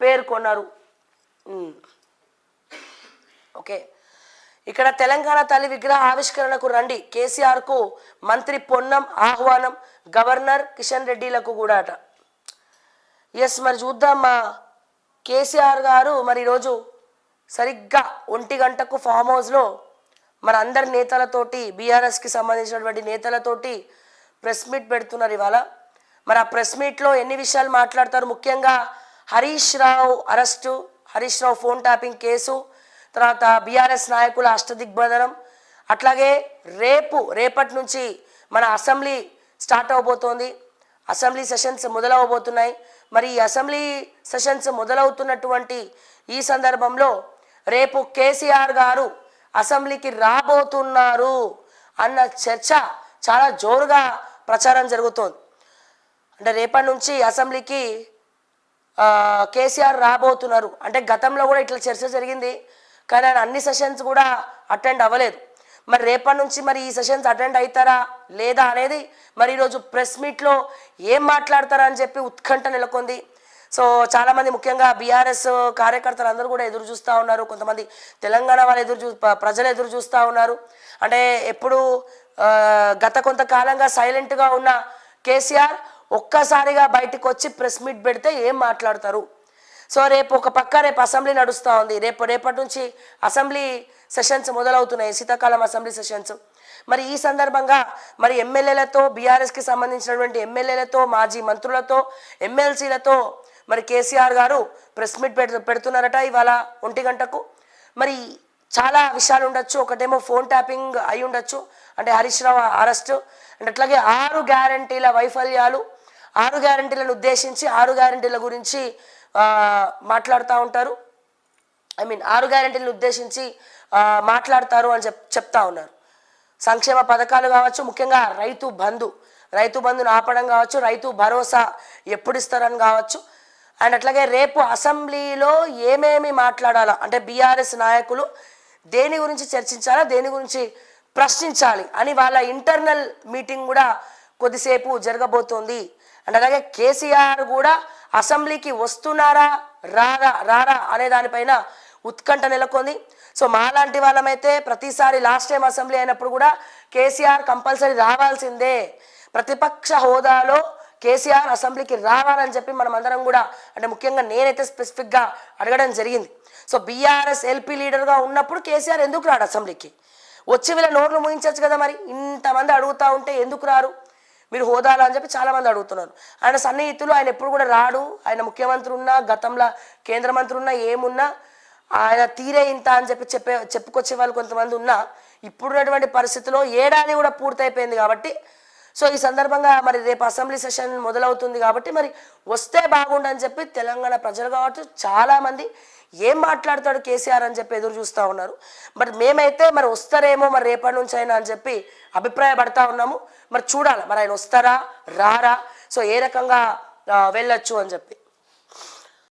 పేర్కొన్నారు. ఓకే, ఇక్కడ తెలంగాణ తల్లి విగ్రహ ఆవిష్కరణకు రండి, కేసీఆర్కు మంత్రి పొన్నం ఆహ్వానం, గవర్నర్ కిషన్ రెడ్డిలకు కూడా అట. ఎస్, మరి చూద్దాం. మా కేసీఆర్ గారు మరి ఈరోజు సరిగ్గా 1 గంటకు ఫామ్ హౌస్లో మరి అందరి నేతలతోటి, బీఆర్ఎస్కి సంబంధించినటువంటి నేతలతోటి ప్రెస్ మీట్ పెడుతున్నారు ఇవాళ. మరి ఆ ప్రెస్ మీట్లో ఎన్ని విషయాలు మాట్లాడతారు? ముఖ్యంగా Harish Rao arrest, Harish Rao phone tapping case, తర్వాత బీఆర్ఎస్ నాయకుల అష్టదిగ్బంధనం, అట్లాగే రేపటి నుంచి మన అసెంబ్లీ స్టార్ట్ అవబోతోంది, అసెంబ్లీ సెషన్స్ మొదలవబోతున్నాయి. మరి ఈ అసెంబ్లీ సెషన్స్ మొదలవుతున్నటువంటి ఈ సందర్భంలో రేపు కేసీఆర్ గారు అసెంబ్లీకి రాబోతున్నారు అన్న చర్చ చాలా జోరుగా ప్రచారం జరుగుతోంది. అంటే రేపటి నుంచి అసెంబ్లీకి కేసీఆర్ రాబోతున్నారు అంటే గతంలో కూడా ఇట్లా చర్చ జరిగింది, కానీ ఆయన అన్ని సెషన్స్ కూడా అటెండ్ అవ్వలేదు. మరి రేపటి నుంచి మరి ఈ సెషన్స్ అటెండ్ అవుతారా లేదా అనేది మరి ఈరోజు ప్రెస్ మీట్లో ఏం మాట్లాడతారా అని చెప్పి ఉత్కంఠ నెలకొంది. సో చాలామంది ముఖ్యంగా బీఆర్ఎస్ కార్యకర్తలు అందరూ కూడా ఎదురు చూస్తూ ఉన్నారు, కొంతమంది తెలంగాణ వాళ్ళు ప్రజలు ఎదురు చూస్తూ ఉన్నారు. అంటే ఎప్పుడు గత కొంతకాలంగా సైలెంట్గా ఉన్న కేసీఆర్ ఒక్కసారిగా బయటకు వచ్చి ప్రెస్ మీట్ పెడితే ఏం మాట్లాడతారు? సో రేపు అసెంబ్లీ నడుస్తూ ఉంది, రేపటి నుంచి అసెంబ్లీ సెషన్స్ మొదలవుతున్నాయి, శీతాకాలం అసెంబ్లీ సెషన్స్. మరి ఈ సందర్భంగా మరి ఎమ్మెల్యేలతో, బీఆర్ఎస్కి సంబంధించినటువంటి ఎమ్మెల్యేలతో, మాజీ మంత్రులతో, ఎమ్మెల్సీలతో మరి కేసీఆర్ గారు ప్రెస్ మీట్ పెడుతున్నారట ఇవాళ 1 గంటకు. మరి చాలా విషయాలు ఉండొచ్చు. ఒకటేమో ఫోన్ ట్యాపింగ్ అయి ఉండొచ్చు, అంటే హరీష్ రావు అరెస్టు, అంటే అట్లాగే 6 గ్యారంటీల వైఫల్యాలు, 6 గ్యారంటీలను ఉద్దేశించి 6 గ్యారంటీల గురించి మాట్లాడుతూ ఉంటారు. 6 గ్యారంటీలను ఉద్దేశించి మాట్లాడతారు అని చెప్తా ఉన్నారు. సంక్షేమ పథకాలు కావచ్చు, ముఖ్యంగా రైతు బంధును ఆపడం కావచ్చు, రైతు భరోసా ఎప్పుడు ఇస్తారని కావచ్చు. అండ్ అట్లాగే రేపు అసెంబ్లీలో ఏమేమి మాట్లాడాలా, అంటే బీఆర్ఎస్ నాయకులు దేని గురించి చర్చించాలా, దేని గురించి ప్రశ్నించాలి అని వాళ్ళ ఇంటర్నల్ మీటింగ్ కూడా కొద్దిసేపు జరగబోతోంది. అండ్ అలాగే కేసీఆర్ కూడా అసెంబ్లీకి వస్తున్నారా రారా అనే దానిపైన ఉత్కంఠ నెలకొంది. సో మాలాంటి వాళ్ళమైతే ప్రతిసారి లాస్ట్ టైం అసెంబ్లీ అయినప్పుడు కూడా కేసీఆర్ కంపల్సరీ రావాల్సిందే, ప్రతిపక్ష హోదాలో కేసీఆర్ అసెంబ్లీకి రావాలని చెప్పి మనం అందరం కూడా, అంటే ముఖ్యంగా నేనైతే స్పెసిఫిక్గా అడగడం జరిగింది. సో బీఆర్ఎస్ ఎల్పీ లీడర్గా ఉన్నప్పుడు కేసీఆర్ ఎందుకు రాడు అసెంబ్లీకి? వచ్చి వీళ్ళ నోర్లు ముగించవచ్చు కదా. మరి ఇంతమంది అడుగుతూ ఉంటే ఎందుకు రారు మీరు హోదాలు అని చెప్పి చాలామంది అడుగుతున్నారు. ఆయన సన్నిహితులు, ఆయన ఎప్పుడు కూడా రాడు, ఆయన ముఖ్యమంత్రి ఉన్నా, గతంలో కేంద్ర మంత్రి ఉన్నా, ఏమున్నా ఆయన తీరే ఇంత అని చెప్పి చెప్పుకొచ్చే వాళ్ళు కొంతమంది ఉన్నా, ఇప్పుడున్నటువంటి పరిస్థితిలో ఏడాది కూడా పూర్తయిపోయింది కాబట్టి, సో ఈ సందర్భంగా మరి రేపు అసెంబ్లీ సెషన్ మొదలవుతుంది కాబట్టి మరి వస్తే బాగుండని చెప్పి తెలంగాణ ప్రజలు కావచ్చు చాలామంది ఏం మాట్లాడతాడు కేసీఆర్ అని చెప్పి ఎదురు చూస్తూ ఉన్నారు. బట్ మేమైతే మరి వస్తారేమో మరి రేపటి నుంచి అయినా అని చెప్పి అభిప్రాయపడతా ఉన్నాము. మరి చూడాలి మరి ఆయన వస్తారా రారా, సో ఏ రకంగా వెళ్ళొచ్చు అని చెప్పి.